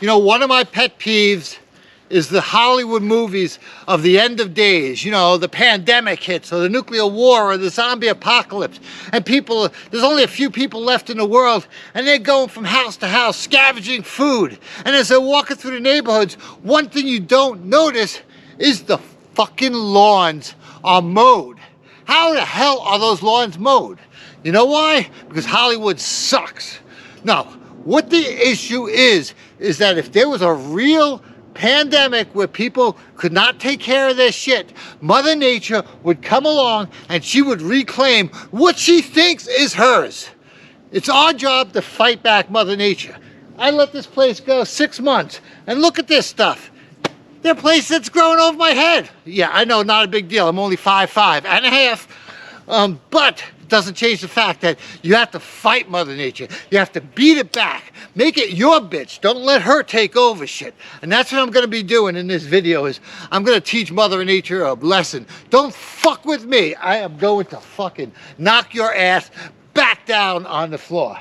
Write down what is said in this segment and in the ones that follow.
You know, one of my pet peeves is the Hollywood movies of the end of days. You know, the pandemic hits, or the nuclear war, or the zombie apocalypse, and people, there's only a few people left in the world, and they're going from house to house scavenging food. And as they're walking through the neighborhoods, one thing you don't notice is the fucking lawns are mowed. How the hell are those lawns mowed? You know why? Because Hollywood sucks. No, what the issue is that if there was a real pandemic where people could not take care of their shit, Mother Nature would come along and she would reclaim what she thinks is hers. It's our job to fight back Mother Nature. I let this place go 6 months, and look at this stuff. Their place that's growing over my head. Yeah, I know, not a big deal. I'm only 5'5" and a half. But it doesn't change the fact that you have to fight Mother Nature. You have to beat it back. Make it your bitch. Don't let her take over shit. And that's what I'm gonna be doing in this video, is I'm gonna teach Mother Nature a lesson. Don't fuck with me. I am going to fucking knock your ass back down on the floor.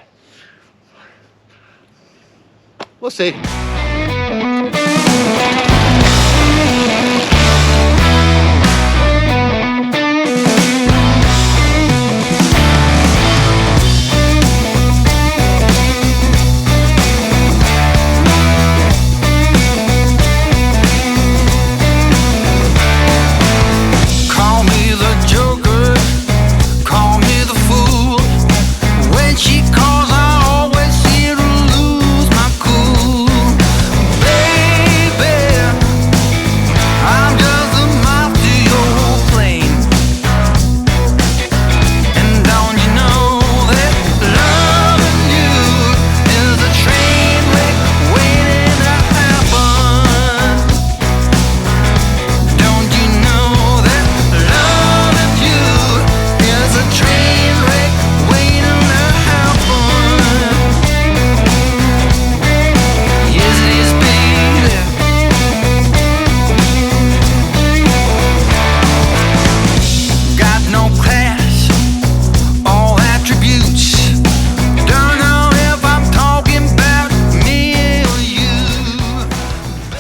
We'll see.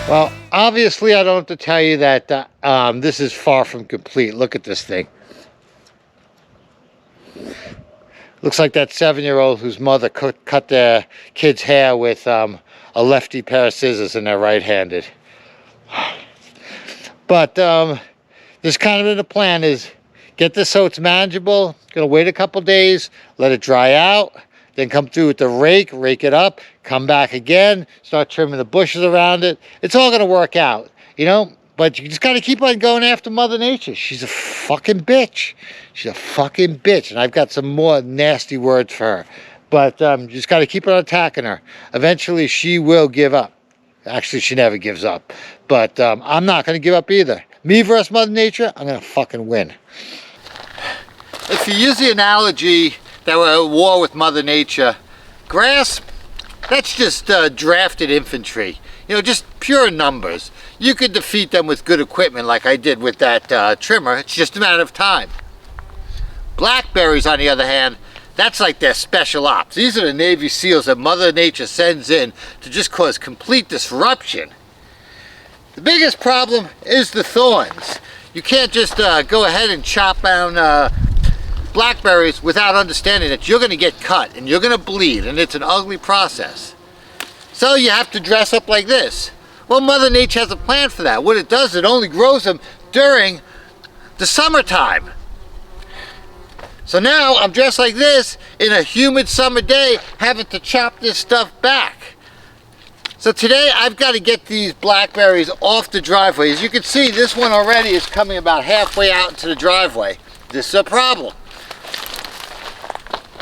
Well, obviously I don't have to tell you that this is far from complete. Look at this thing. Looks like that 7-year-old whose mother cut their kid's hair with a lefty pair of scissors and they're right-handed. But this kind of the plan is get this so it's manageable. Gonna wait a couple days, let it dry out, then come through with the rake it up, come back again, start trimming the bushes around it. It's all gonna work out, you know? But you just gotta keep on going after Mother Nature. She's a fucking bitch. She's a fucking bitch. And I've got some more nasty words for her. But you just gotta keep on attacking her. Eventually she will give up. Actually, she never gives up. But I'm not gonna give up either. Me versus Mother Nature, I'm gonna fucking win. If you use the analogy that we're at war with Mother Nature, grass, that's just drafted infantry. You know, just pure numbers. You could defeat them with good equipment like I did with that trimmer. It's just a matter of time. Blackberries, on the other hand, that's like their special ops. These are the Navy SEALs that Mother Nature sends in to just cause complete disruption. The biggest problem is the thorns. You can't just go ahead and chop down blackberries without understanding that you're going to get cut and you're going to bleed, and it's an ugly process. So you have to dress up like this. Well, Mother Nature has a plan for that. What it does, it only grows them during the summertime. So now I'm dressed like this in a humid summer day, having to chop this stuff back. So today I've got to get these blackberries off the driveway. As you can see, this one already is coming about halfway out into the driveway. This is a problem.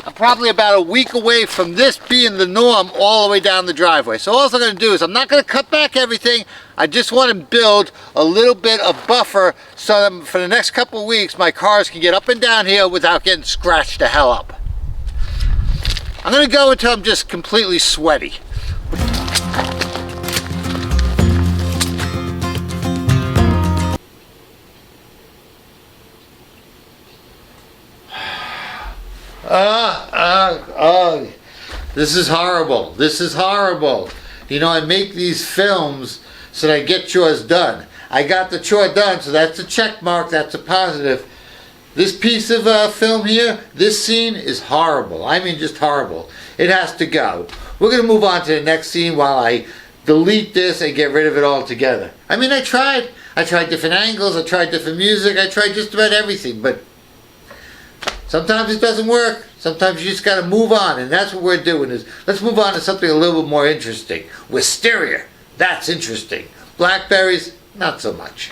I'm probably about a week away from this being the norm all the way down the driveway. So all I'm going to do is, I'm not going to cut back everything. I just want to build a little bit of buffer so that for the next couple of weeks my cars can get up and down here without getting scratched the hell up. I'm going to go until I'm just completely sweaty. This is horrible. This is horrible. You know, I make these films so that I get chores done. I got the chore done, so that's a check mark, that's a positive. This piece of film here, this scene is horrible. I mean, just horrible. It has to go. We're going to move on to the next scene while I delete this and get rid of it altogether. I mean, I tried. I tried different angles, I tried different music, I tried just about everything, but sometimes it doesn't work. Sometimes you just got to move on, and that's what we're doing. Is let's move on to something a little bit more interesting. Wisteria, that's interesting. Blackberries, not so much.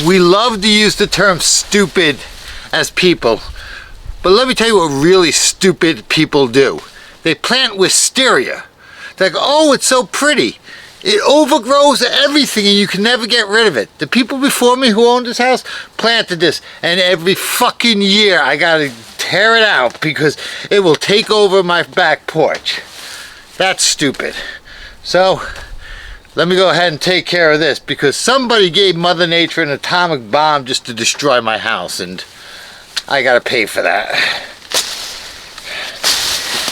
We love to use the term stupid as people, but let me tell you what really stupid people do. They plant wisteria. They're like, oh, it's so pretty. It overgrows everything and you can never get rid of it. The people before me who owned this house planted this, and every fucking year I gotta tear it out because it will take over my back porch. That's stupid. So, let me go ahead and take care of this because somebody gave Mother Nature an atomic bomb just to destroy my house, and I gotta pay for that.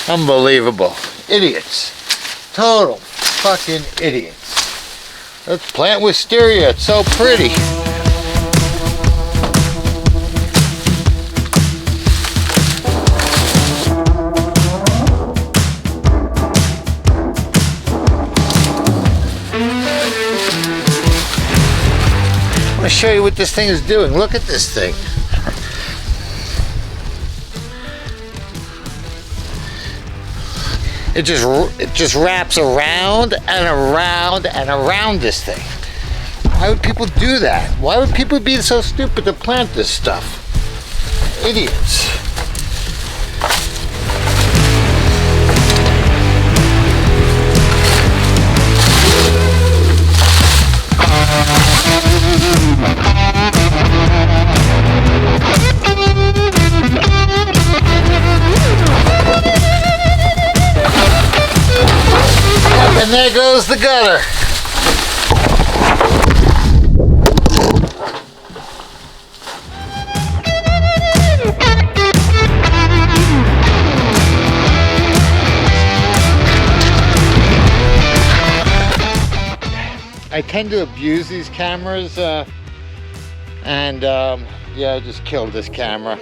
Unbelievable. Idiots. Total fucking idiots. Let's plant wisteria. It's so pretty. I'm going to show you what this thing is doing. Look at this thing. It just wraps around and around and around this thing. Why would people do that? Why would people be so stupid to plant this stuff? Idiots. And there goes the gutter. I tend to abuse these cameras, and yeah, I just killed this camera.